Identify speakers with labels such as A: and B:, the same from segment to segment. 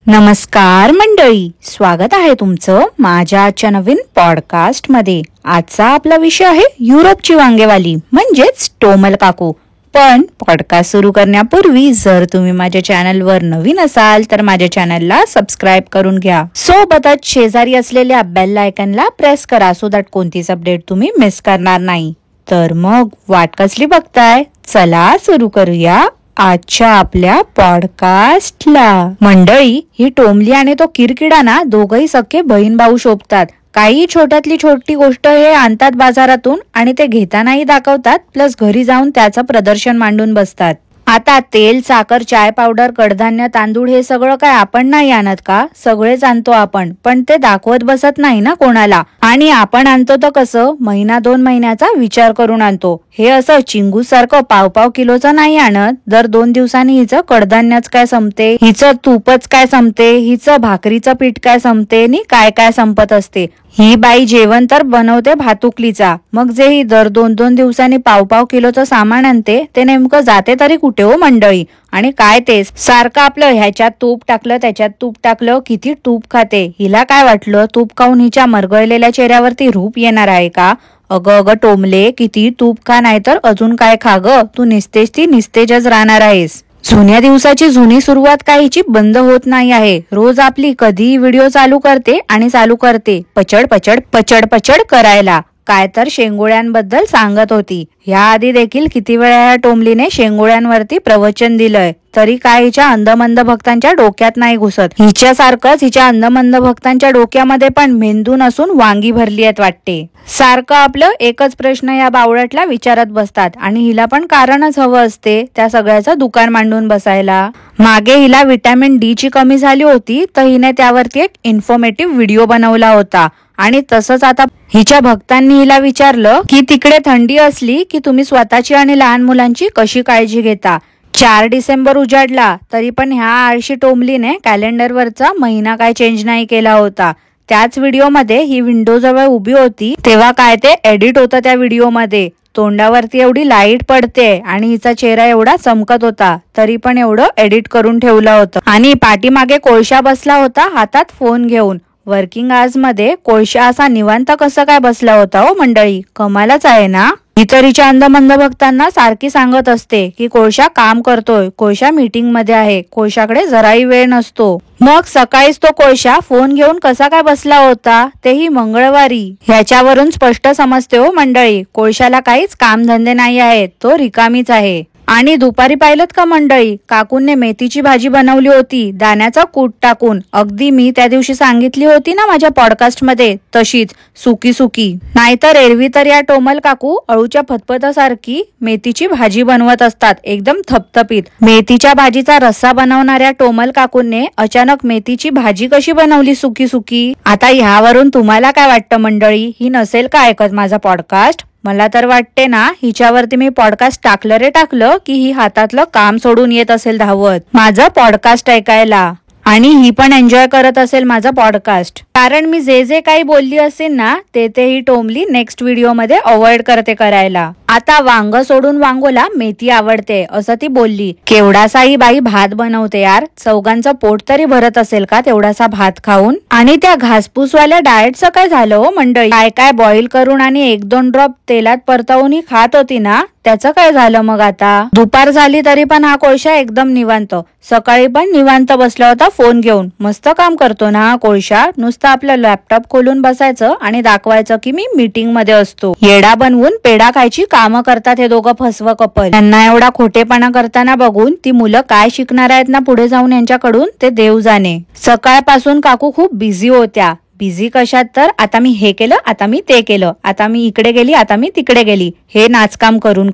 A: नमस्कार मंडळी, स्वागत आहे तुमचं माझ्या आजच्या नवीन पॉडकास्ट मध्ये। आजचा आपला विषय आहे युरोपची वांगेवाली म्हणजेच टोमल काकू। पण पॉडकास्ट सुरू करण्यापूर्वी जर तुम्ही माझ्या चॅनलवर नवीन असाल तर माझ्या चॅनलला सबस्क्राईब करून घ्या। सोबतच शेजारी असलेल्या बेल आयकॉनला प्रेस करा सो दॅट कोणतीच अपडेट तुम्ही मिस करणार नाही। तर मग वाट कसली बघताय, चला सुरू करूया आजच्या आपल्या पॉडकास्टला। मंडळी, ही टोमली आणि तो किरकिडा ना दोघही सख्खे बहीण भाऊ शोभतात। काही छोट्यातली छोटी गोष्ट हे आणतात बाजारातून आणि ते घेतानाही दाखवतात, प्लस घरी जाऊन त्याचं प्रदर्शन मांडून बसतात। आता तेल, साखर, चाय पावडर, कडधान्य, तांदूळ हे सगळं काय आपण नाही आणत का? सगळेच आणतो आपण, पण ते दाखवत बसत नाही ना कोणाला। आणि आपण आणतो तर कसं, महिना 2 महिन्याचा विचार करून आणतो। हे असं चिंगू सारखं पाव किलोचं नाही आणत। दर 2 दिवसांनी हिचं कडधान्यच काय संपते, हिचं तूपच काय संपते, हिचं भाकरीचं पीठ काय संपते आणि काय काय संपत असते। ही बाई जेवण तर बनवते भातुकलीचा, मग जे ही दर 2-2 दिवसांनी पाव किलोचं सामान आणते ते नेमकं जाते तरी कुठे हो मंडळी? आणि काय तेच सारखं आपलं ह्याच्यात तूप टाकलं त्याच्यात तूप टाकलं, किती तूप खाते। हिला काय वाटलं तूप खाऊन हिच्या मरगळलेल्या चेहऱ्यावरती रूप येणार आहे का? अगं टोमले, किती तूप खा, नाही तर अजून काय खा ग, तू निस्तेजच राहणार आहेस। जुन्या दिवसाची जुनी सुरुवात काहीची बंद होत नाही आहे। रोज आपली कधीही व्हिडिओ चालू करते पचड करायला। काय तर शेंगोळ्यांबद्दल सांगत होती। ह्या आधी देखील किती वेळा ह्या टोमलीने शेंगोळ्यांवरती प्रवचन दिलंय, तरी काय हिच्या अंधमंद भक्तांच्या डोक्यात नाही घुसत। हिच्यासारखंच हिच्या अंधमंद भक्तांच्या डोक्यामध्ये पण मेंदू नसून वांगी भरली आहेत वाटते। सारखं आपलं एकच प्रश्न या बावळटला विचारत बसतात आणि हिला पण कारणच हवं असते त्या सगळ्याचं दुकान मांडून बसायला। मागे हिला विटॅमिन डी ची कमी झाली होती तर हिने त्यावरती एक इन्फॉर्मेटिव्ह व्हिडिओ बनवला होता। आणि तसंच आता हिच्या भक्तांनी हिला विचारलं की तिकडे थंडी असली की तुम्ही स्वतःची आणि लहान मुलांची कशी काळजी घेता। 4 डिसेंबर उजाडला तरी पण ह्या आळशी टोमलीने कॅलेंडरवरचा महिना काय चेंज नाही केला होता। त्याच व्हिडिओमध्ये ही विंडो जवळ उभी होती तेव्हा काय ते एडिट होतं त्या व्हिडिओमध्ये। तोंडावरती एवढी लाईट पडते आणि हिचा चेहरा एवढा चमकत होता, तरी पण एवढं एडिट करून ठेवलं होतं। आणि पाठीमागे कोळशा बसला होता हातात फोन घेऊन। वर्किंग आवर्स मध्ये कोळशा असा निवांत कसं काय बसला होता हो मंडळी? कमालच आहे ना। इतरीच्या अंधमंद भक्तांना सारखी सांगत असते की कोळशा काम करतोय, कोळशा मीटिंग मध्ये आहे, कोळशाकडे जराही वेळ नसतो। मग सकाळीच तो कोळशा फोन घेऊन कसा काय बसला होता, तेही मंगळवारी। ह्याच्यावरून स्पष्ट समजते हो मंडळी, कोळशाला काहीच कामधंदे नाही आहेत, तो रिकामीच आहे। आणि दुपारी पाहिलत का मंडळी, काकूंने मेथीची भाजी बनवली होती दाण्याचा कूट टाकून। अगदी मी त्या दिवशी सांगितली होती ना माझ्या पॉडकास्ट मध्ये, तशीच सुकी। नाहीतर एरवी तर या टोमल काकू अळूच्या फतफतासारखी मेथीची भाजी बनवत असतात, एकदम थपथपीत। मेथीच्या भाजीचा रस्सा बनवणाऱ्या टोमल काकूंने अचानक मेथीची भाजी कशी बनवली सुकी? आता ह्यावरून तुम्हाला काय वाटतं मंडळी? ही नसेल का ऐकत माझा पॉडकास्ट? मला तर वाटते ना हिच्यावरती मी पॉडकास्ट टाकलं की ही हातातलं काम सोडून येत असेल धावत माझं पॉडकास्ट ऐकायला। आणि ही पण एन्जॉय करत असेल माझा पॉडकास्ट, कारण मी जे काही बोलली असेल ना ते ही टोमली नेक्स्ट व्हिडिओ मध्ये अवॉइड करते करायला। आता वांग सोडून वांगोला मेथी आवडते असं ती बोलली। केवढासा ही बाई भात बनवते यार, चौघांचं पोट तरी भरत असेल का तेवढासा भात खाऊन? आणि त्या घासपूसवाल्या डाएटचं काय झालं हो मंडळी? काय बॉईल करून आणि 1-2 ड्रॉप तेलात परतावून ही खात होती ना, त्याचं काय झालं मग? आता दुपार झाली तरी पण हा कोळशा एकदम निवांत। सकाळी पण निवांत बसला होता फोन घेऊन। मस्त काम करतो ना हा कोळशा, नुसतं आपलं लॅपटॉप खोलून बसायचं आणि दाखवायचं की मी मीटिंग मध्ये असतो। येडा बनवून पेढा खायची कामं करतात हे दोघं फसवं कपल। त्यांना एवढा खोटेपणा करताना बघून ती मुलं काय शिकणार आहेत ना पुढे जाऊन यांच्याकडून, ते देव जाणे। सकाळपासून काकू खूप बिझी होत्या। बिझी कशात तर, आता मी हे केलं, आता मी ते केलं, आता मी इकडे गेली, आता मी तिकडे गेली, हे नाचकाम करून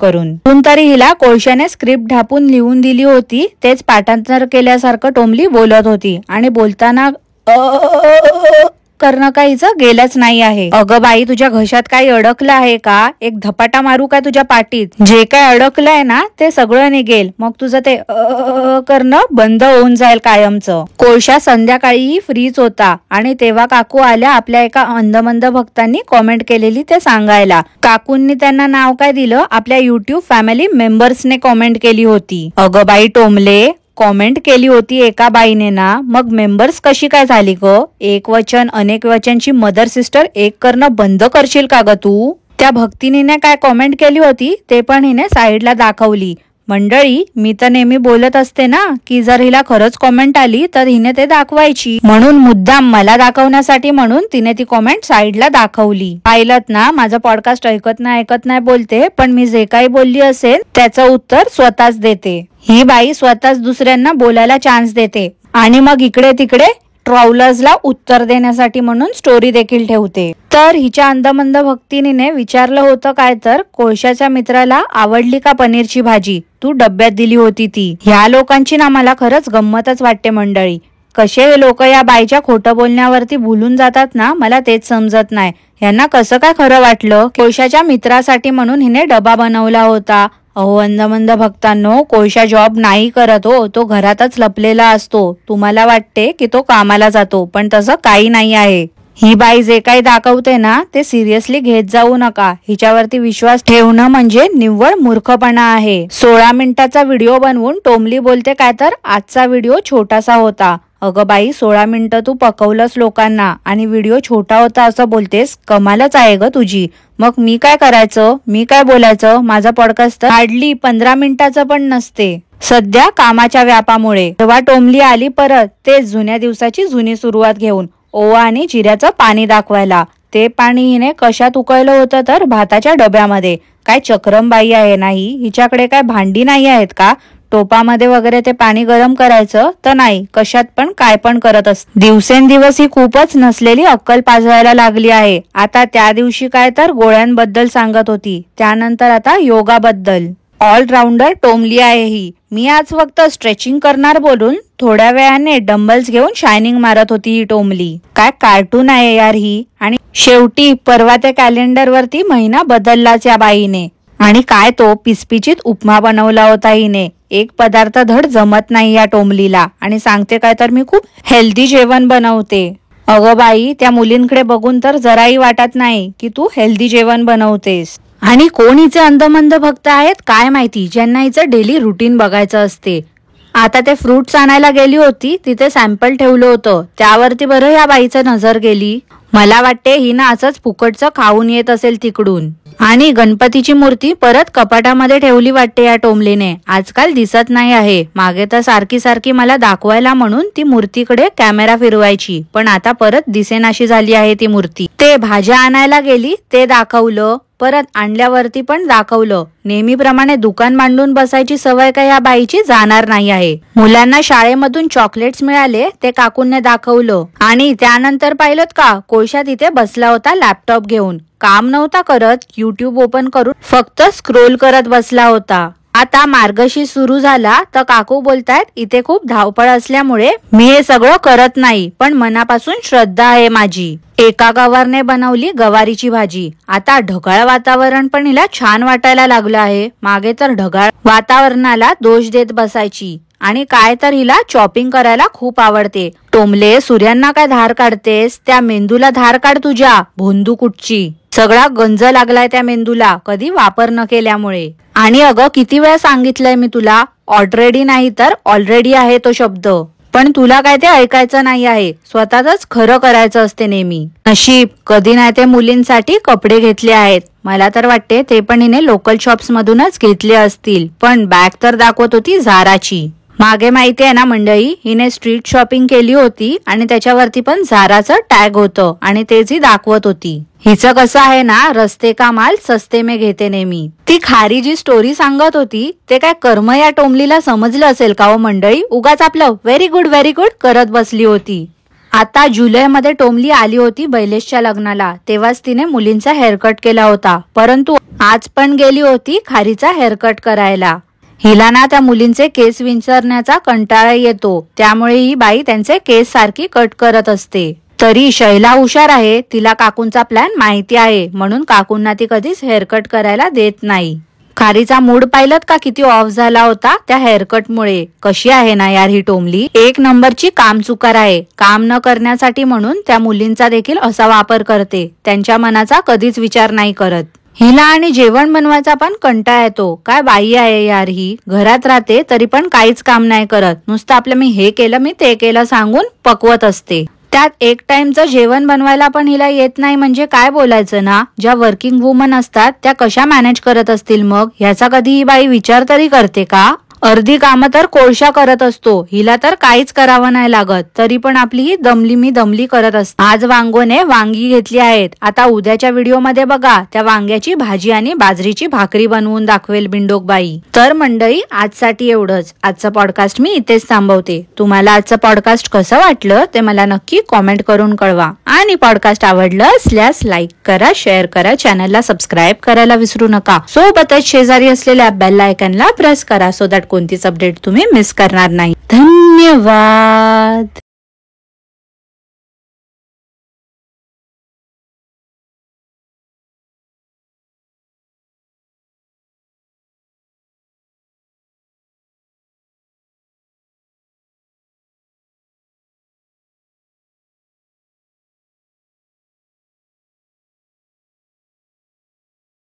A: तरी हिला कोळशाने स्क्रिप्ट ढापून लिहून दिली होती, तेच पाठांतर केल्यासारखं टोमली बोलत होती। आणि बोलताना करणं काहीचं गेलंच नाही आहे। अगं बाई, तुझ्या घशात काही अडकलं आहे का? एक धपाटा मारू का तुझ्या पाठीत? जे काय अडकलंय ना ते सगळं निघेल, मग तुझं ते करणं बंद होऊन जाईल कायमचं। कोळशा संध्याकाळीही फ्रीच होता आणि तेव्हा काकू आल्या आपल्या एका अंधमंद भक्तांनी कॉमेंट केलेली ते सांगायला। काकूंनी त्यांना नाव काय दिलं, आपल्या युट्यूब फॅमिली मेंबर्सने कॉमेंट केली होती। अगं बाई टोमले, कॉमेंट केली होती एका बाईने ना, मग मेंबर्स कशी काय झाली ग? एक वचन अनेक वचनची मदर सिस्टर एक करणं बंद करशील का ग तू? त्या भक्तिनीने काय कॉमेंट केली होती ते पण हिने साईडला दाखवली. मंडळी, मी तर नेहमी बोलत असते ना की जर हिला खरंच कॉमेंट आली तर हिने ते दाखवायची, म्हणून मुद्दाम मला दाखवण्यासाठी म्हणून तिने ती कॉमेंट साईडला दाखवली. पाहिलत ना, माझा पॉडकास्ट ऐकत नाही बोलते, पण मी जे काही बोलली असेल त्याचं उत्तर स्वतःच देते. ही बाई स्वतःच दुसऱ्यांना बोलायला चान्स देते आणि मग इकडे तिकडे ट्रॉलर्सला उत्तर देण्यासाठी म्हणून स्टोरी देखील ठेवते. तर हिच्या अंदमंद भक्तिनीने विचारलं होतं काय तर, कोळशाच्या मित्राला आवडली का पनीरची भाजी? तू डब्यात दिली होती ती. ह्या लोकांची ना मला खरंच गंमतच वाटते मंडळी. कसे हे लोक या बाईच्या खोटं बोलण्यावरती भुलून जातात ना, मला तेच समजत नाही. यांना कसं काय खरं वाटलं? कोळशाच्या मित्रासाठी म्हणून हिने डबा बनवला होता. अहो अंदमंद भक्तांनो, कोळशा जॉब नाही करत हो, तो घरातच लपलेला असतो. तुम्हाला वाटते की तो कामाला जातो, पण तसं काही नाही आहे. ही बाई जे काही दाखवते ना ते सिरियसली घेत जाऊ नका. हिच्यावरती विश्वास ठेवणं म्हणजे निव्वळ मूर्खपणा आहे. 16 मिनिटाचा व्हिडिओ बनवून टोमली बोलते काय तर आजचा व्हिडिओ छोटासा होता. अगं बाई, 16 मिनिटं तू पकवलंस लोकांना आणि व्हिडिओ छोटा होता असं बोलतेस. कमालच आहे ग तुझी. मग मी काय करायचं? मी काय बोलायचं? माझा पॉडकास्ट तर हार्डली 15 मिनिटाचं पण नसते. सध्या कामाच्या व्यापामुळे. तेव्हा टोमली आली परत तेच जुन्या दिवसाची जुनी सुरुवात घेऊन, ओवा आणि जिऱ्याचं पाणी दाखवायला. ते पाणी हिने कशात उकळलं होतं तर भाताच्या डब्यामध्ये. काय चक्रमबाई आहे नाही? हिच्याकडे काय भांडी नाही आहेत का? टोपामध्ये वगैरे ते पाणी गरम करायचं तर नाही, कशात पण काय पण करत असते. दिवसेंदिवस ही खूपच नसलेली अक्कल पाजवायला लागली आहे. आता त्या दिवशी काय तर गोळ्यांबद्दल सांगत होती, त्यानंतर आता योगाबद्दल. ऑलराऊंडर टोमली आहे ही. मी आज फक्त स्ट्रेचिंग करणार बोलून थोड्या वेळाने डंबल्स घेऊन शायनिंग मारत होती ही टोमली. काय कार्टून आहे यार ही. आणि शेवटी परवा त्या कॅलेंडर वरती महिना बदललाच या बाईने. आणि काय तो पिसपिचीत उपमा बनवला होता हिने. एक पदार्थ धड जमत नाही या टोमलीला आणि सांगते काय तर मी खूप हेल्दी जेवण बनवते. अगं बाई, त्या मुलींकडे बघून तर जराही वाटत नाही की तू हेल्दी जेवण बनवतेस. आणि कोण हिचे अंधमंद भक्त आहेत काय माहिती, ज्यांना हिचं डेली रुटीन बघायचं असते. आता ते फ्रुट्स आणायला गेली होती, तिथे सॅम्पल ठेवलं होतं, त्यावरती बरं या बाईचं नजर गेली. मला वाटते ही ना असंच फुकटचं खाऊन येत असेल तिकडून. आणि गणपतीची मूर्ती परत कपाटामध्ये ठेवली वाटते या टोमलीने. आजकाल दिसत नाही आहे. मागे तर सारखी सारखी मला दाखवायला म्हणून ती मूर्तीकडे कॅमेरा फिरवायची, पण आता परत दिसेनाशी झाली आहे ती मूर्ती. ते भाज्या आणायला गेली ते दाखवलं, परत आणल्यावरती पण दाखवलं. नेहमीप्रमाणे दुकान मांडून बसायची सवय का या बाईची जाणार नाही आहे. मुलांना शाळेमधून चॉकलेट्स मिळाले ते काकूंनी दाखवलं. आणि त्यानंतर पाहिलं का, कोळशा तिथे बसला होता लॅपटॉप घेऊन. काम नव्हता करत, युट्यूब ओपन करून फक्त स्क्रोल करत बसला होता. आता मार्गशीर्ष सुरू झाला तर काकू बोलतायत इथे खूप धावपळ असल्यामुळे मी हे सगळं करत नाही, पण मनापासून श्रद्धा आहे माझी. एका गवारने बनवली गवारीची भाजी. आता ढगाळ वातावरण पण हिला छान वाटायला लागलं आहे. मागे तर ढगाळ वातावरणाला दोष देत बसायची. आणि काय तर हिला चॉपिंग करायला खूप आवडते. टोमले, सूर्यांना काय धार काढतेस? त्या मेंदूला धार काढ तुझ्या भोंदू कुठची. सगळा गंज लागलाय त्या मेंदूला कधी वापर न केल्यामुळे. आणि अगं किती वेळा सांगितलंय मी तुला, ऑलरेडी नाही तर ऑलरेडी आहे तो शब्द, पण तुला काय ते ऐकायचं नाही आहे. स्वतःच खरं करायचं असते नेहमी. नशीब कधी नाही ते मुलींसाठी कपडे घेतले आहेत. मला तर वाटते ते पण हिने लोकल शॉप्स मधूनच घेतले असतील, पण बॅग तर दाखवत होती झाराची. मागे माहिती आहे ना मंडळी, हिने स्ट्रीट शॉपिंग केली होती आणि त्याच्यावरती पण झाराचं टॅग होतं आणि तेच ही दाखवत होती. हिचं कसं आहे ना, रस्ते का माल सस्ते में घेते नेहमी. ती खारी जी स्टोरी सांगत होती ते काय कर्म या टोमलीला समजलं असेल का हो मंडळी? उगाच आपलं व्हेरी गुड करत बसली होती. आता जुलैमध्ये टोमली आली होती बैलेशच्या लग्नाला, तेव्हाच तिने मुलींचा हेअरकट केला होता, परंतु आज पण गेली होती खारीचा हेअरकट करायला. हिला ना त्या मुलींचे केस विंचरण्याचा कंटाळा येतो, त्यामुळे ही बाई त्यांचे केस सारखी कट करत असते. तरी शैला हुशार आहे, तिला काकूंचा प्लॅन माहिती आहे, म्हणून काकूंना ती कधीच हेअरकट करायला देत नाही. खारीचा मूड पाहिलत का किती ऑफ झाला होता त्या हेअरकटमुळे. कशी आहे ना यार ही टोमली, एक नंबरची कामचुकार आहे. काम न करण्यासाठी म्हणून त्या मुलींचा देखील असा वापर करते, त्यांच्या मनाचा कधीच विचार नाही करत. हिला आणि जेवण बनवायचा पण कंटाळा येतो. काय बाई आहे यार ही, घरात राहते तरी पण काहीच काम नाही करत, नुसतं आपलं मी हे केलं मी ते केलं सांगून पकवत असते. त्यात एक टाइमचं जेवण बनवायला पण हिला येत नाही म्हणजे काय बोलायचं ना. ज्या वर्किंग वुमन असतात त्या कशा मॅनेज करत असतील मग, ह्याचा कधी ही बाई विचार तरी करते का? अर्धी कामं तर कोळशा करत असतो, हिला तर काहीच करावं नाही लागत, तरी पण आपली ही दमली मी दमली करत असते. आज वांगोने वांगी घेतली आहेत, आता उद्याच्या व्हिडिओ मध्ये बघा त्या वांग्याची भाजी आणि बाजरीची भाकरी बनवून दाखवेल बिंडोक बाई. तर मंडळी आजसाठी एवढंच. आजचं पॉडकास्ट मी इथेच थांबवते. तुम्हाला आजचं पॉडकास्ट कसं वाटलं ते मला नक्की कॉमेंट करून कळवा. आणि पॉडकास्ट आवडलं असल्यास लाईक करा, शेअर करा, चॅनलला सबस्क्राईब करायला विसरू नका. सोबतच शेजारी असलेल्या बेल आयकॉनला प्रेस करा, सो दॅट कोणतीच अपडेट तुम्ही मिस करणार नाही. धन्यवाद.